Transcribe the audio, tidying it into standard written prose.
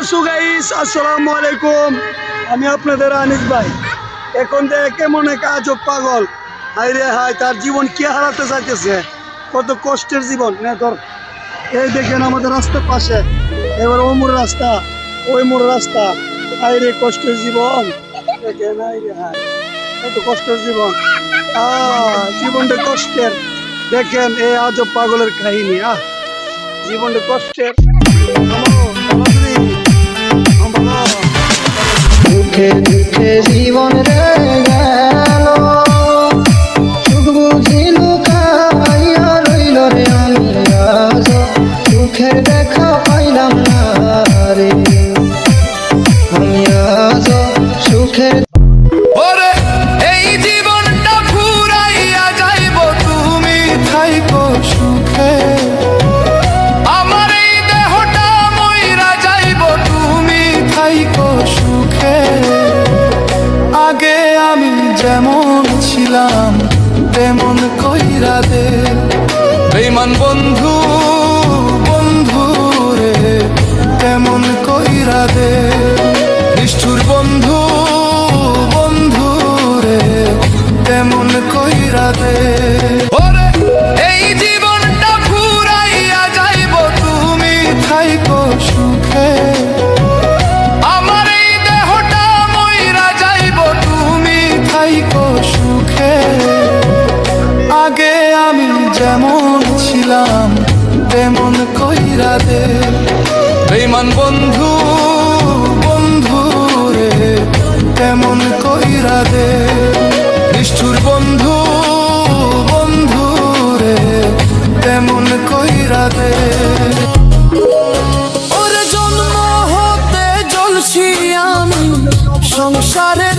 So guys, আসসালামু আলাইকুম। আমি আপনাদের আনিস ভাই। এখন দেখে মনে আজব পাগল, হাই রে হাই, তার জীবন কে হারাতে চাইতেছে, কত কষ্টের জীবন। এই দেখেন আমাদের রাস্তার পাশে, এবার ও মোড় রাস্তা, ওই মোড় রাস্তা, হাই রে কষ্টের জীবন। দেখেন হাই রে হাই, কত কষ্টের জীবন। জীবনটা কষ্টের। দেখেন এই আজব পাগলের কাহিনী। জীবনটা কষ্টের। দুঃখে দুঃখে জীবন রে গেল, সুখ বুঝি লুকাইয়া রইল রে। আমি আজ সুখের দেখা পাইলাম না রে, আমি আজ সুখের এই জীবনটা ফুরাইয়া যাইব, তুমি থাইকো সুখে। আমার এই দেহটা মইরা যাইব, তুমি থাইকো সুখে। আগে আমি যেমন ছিলাম তেমন কইরা দে, বেঈমান বন্ধু বন্ধু রে তেমন কইরা দে। নিষ্ঠুর বন্ধু বন্ধু রে তেমন কইরা দে। ওরে এই জীবনটা ফুরাইয়া যাইব, তুমি থাইকো সুখে। আমার এই দেহটা মইরা যাইব, তুমি থাইকো সুখে। আগে আমি যেমন ছিলাম তেমন কইরা দে, বেঈমান বন্ধু বন্ধু রে তেমন কইরা দে। নিষ্ঠুর বন্ধু বন্ধু রে তেমন কইরা দে। ওরে জন্ম হতে জ্বলছি আমি সংসারে